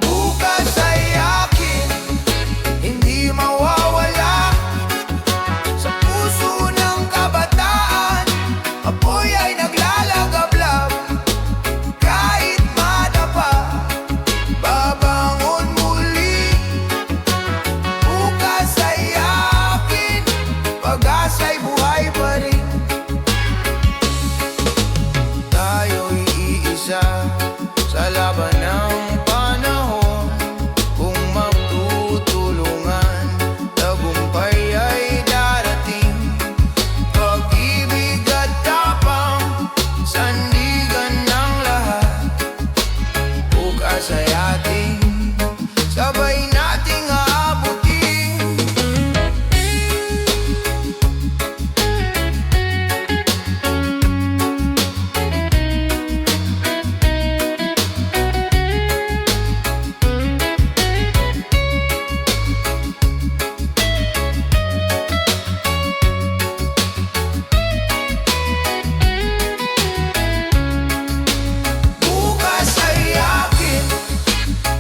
Bukas ay akin, hindi mawawala. Sa puso ng kabataan, apoy ay naglalagablab. Kahit madapa, babangon muli. Bukas ay akin, pag-asa'y buhay pa rin. Tayo'y iisa sa laban ng panahon. Kung magtutulungan, tagumpay ay darating. Pag-ibig at tapang, sandigan ng lahat. Bukas ay ating, sabay nating aabutin. Bukas ay akin,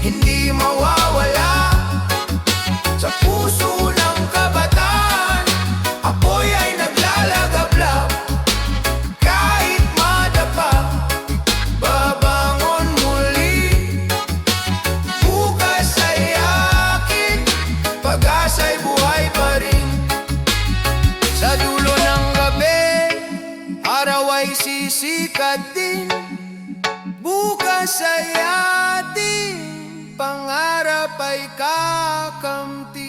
hindi mawawala. Sa puso ng kabataan, apoy ay naglalagablab. Kahit madapa, babangon muli. Bukas ay akin, pag-asa'y buhay pa rin. Sa dulo ng gabi, araw ay sisikat din. Bukas ay atin, pangarap ay kakamti.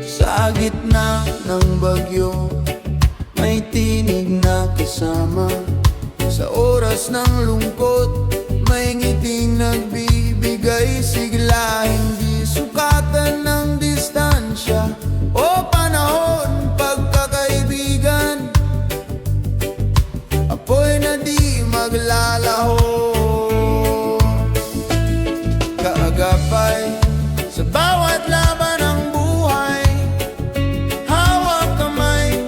Sa gitna ng bagyo, may tinig na kasama. Sa oras ng lungkot, may ngiting nagbibigay sigla. Hindi sukatan ng distansya o panahon, pagkakaibigan. Apoy na di maglalaho, kaagapay sa bawat laban ng buhay. Hawak kamay,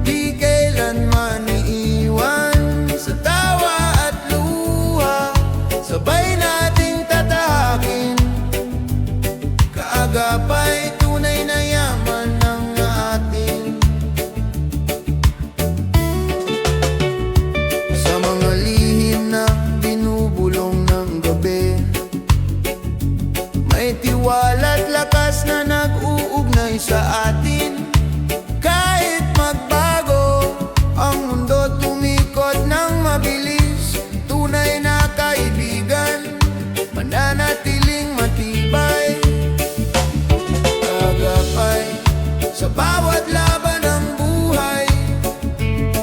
di kailanman iiwan. Sa tawa at luha, sabay nating tatahakin. Kaagapay, tunay na yaman ng atin. Sa mga lihim na binubulong ng gabi, may tiwala't lakas na nag-uugnay sa atin. Kahit magbago ang mundo, tumikot ng mabilis. Tunay na kaibigan, mananatiling matibay. Kagapay sa bawat laban ng buhay.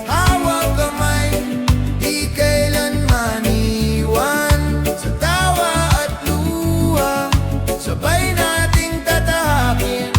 Hawak kamay, di kailanman iwan. Sa tawa at luha, sabay nating tatahakin.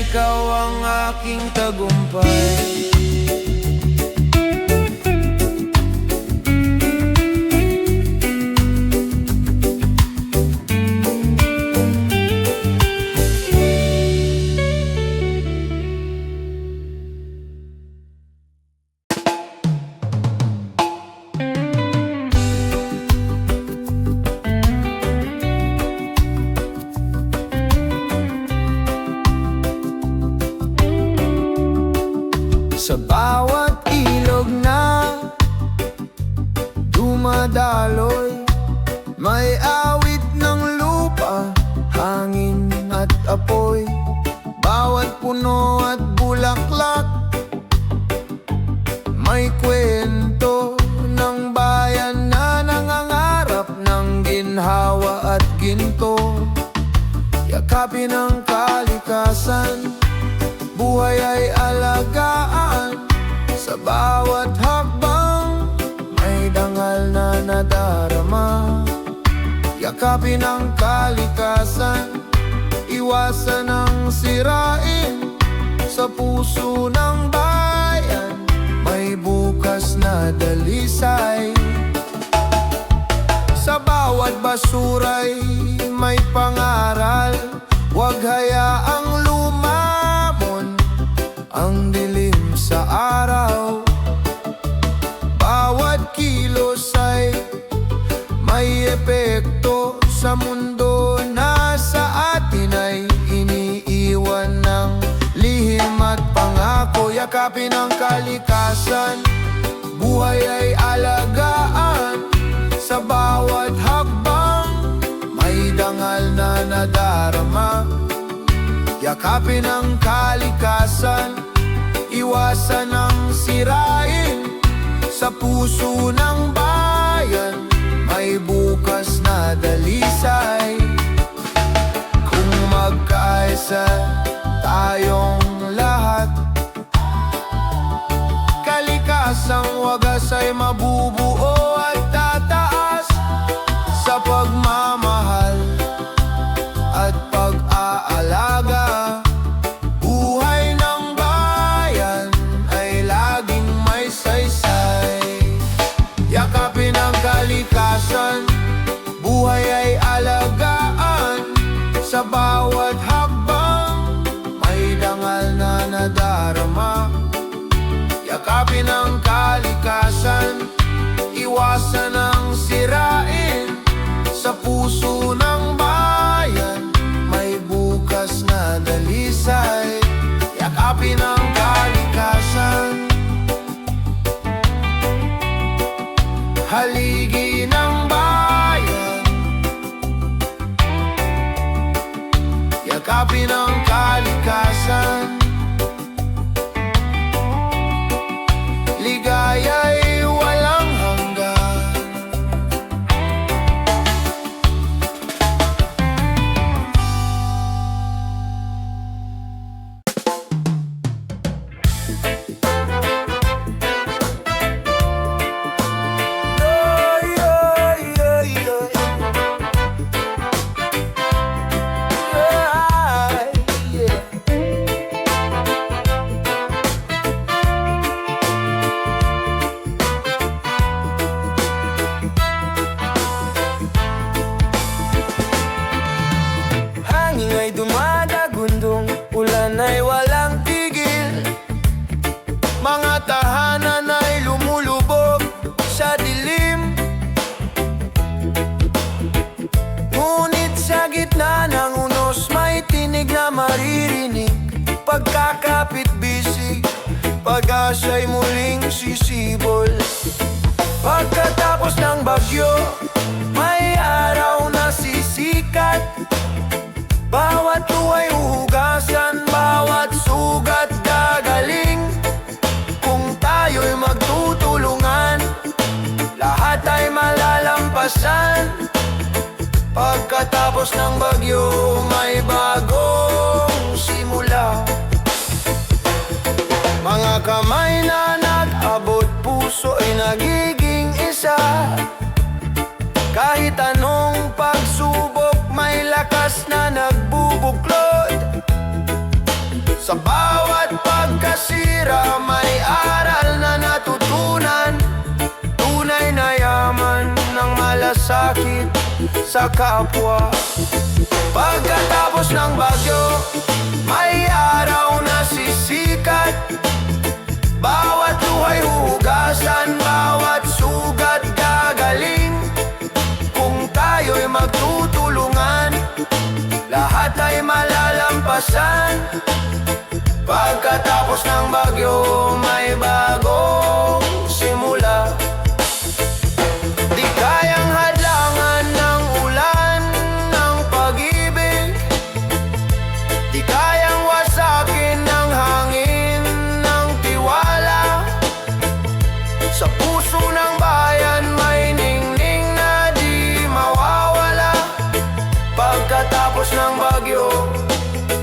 ikaw ang aking tagumpay. Sa bawat ilog na dumadaloy, may awit ng lupa, hangin at apoy. Bawat puno at bulaklak, may kwento ng bayan na nangangarap ng ginhawa at ginto. Yakapin ang kalikasan, buhay ay alagaan. Sa bawat hakbang, may dangal na nadarama. Yakapin ang kalikasan, iwasan ang sirain. Sa puso ng bayan, may bukas na dalisay. Sa bawat basura'y may pangaral, huwag hayaang lumamon ang dilim sa araw. Bawat kilos ay may epekto sa mundo na sa atin ay iniiwan ng lihim at pangako. Yakapin ang kalikasan, buhay ay alagaan. Sa bawat hakbang, may dangal na nadarama. Yakapin ang kalikasan, iwasan ang sirain. Sa puso ng bayan, may bukas na dalisay. Kung magkaisa tayong lahat, kalikasang wagas ay mabubuo at tataas. Sa pagmamahal at pag-aalaga, buhay ng bayan ay laging may saysay. Yakapin ang kalikasan, buhay ay alagaan. Sa bawat hakbang, may dangal na nadarama. Yakapin ang kalikasan, iwasan ang sirain. Sa puso ng bayan, may bukas na dalisay. Yakapin ang kalikasan, haligi ng bayan. Yakapin ang kalikasan, ligaya'y walang hanggan. Hangin ay dumadagundong, ulan ay walang tigil. Mga tahanan ay lumulubog sa dilim. Ngunit sa gitna ng unos may tinig na maririnig. Pagkakapit-bisig, pag-asa'y muling sisibol. Pagkatapos ng bagyo, may araw na sisikat. Bawat luwa'y huhugasan, bawat sugat gagaling. Kung tayo'y magtutulungan, lahat ay malalampasan. Pagkatapos ng bagyo, may bagong simula. Mga kamay na nag-abot, puso ay nagiging isa. Kahit anong pagsubok, may lakas na nagbubuklod. Sa bawat pagkasira may aral na natutunan. Tunay na yaman ng malasakit sa kapwa. Pagkatapos ng bagyo, may araw na sisikat. Bawat luhay huhugasan, bawat sugat gagaling. Kung tayo'y magtutulungan, lahat ay malalampasan. Pagkatapos ng bagyo, may bagong simula. Di kayang hadlangan ng ulan ng pag-ibig. Di kayang wasakin ng hangin ng tiwala. Sa puso ng bayan may ningning na di mawawala. Pagkatapos ng bagyo,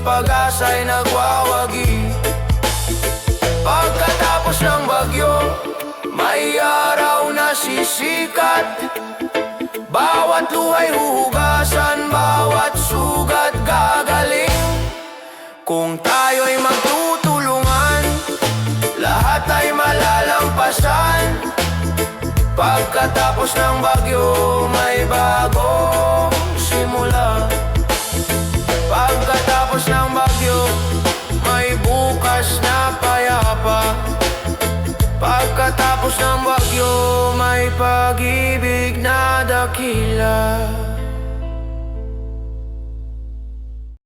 pag-asa'y nagwawagi. Pagkatapos ng bagyo, may araw na sisikat. Bawat luhay huhugasan, bawat sugat gagaling. Kung tayo'y magtutulungan, lahat ay malalampasan. Pagkatapos ng bagyo, may bagong simula. Pagkatapos ng bagyo, may bukas na payapa. Pagkatapos ng bagyo, may pag-ibig na dakila.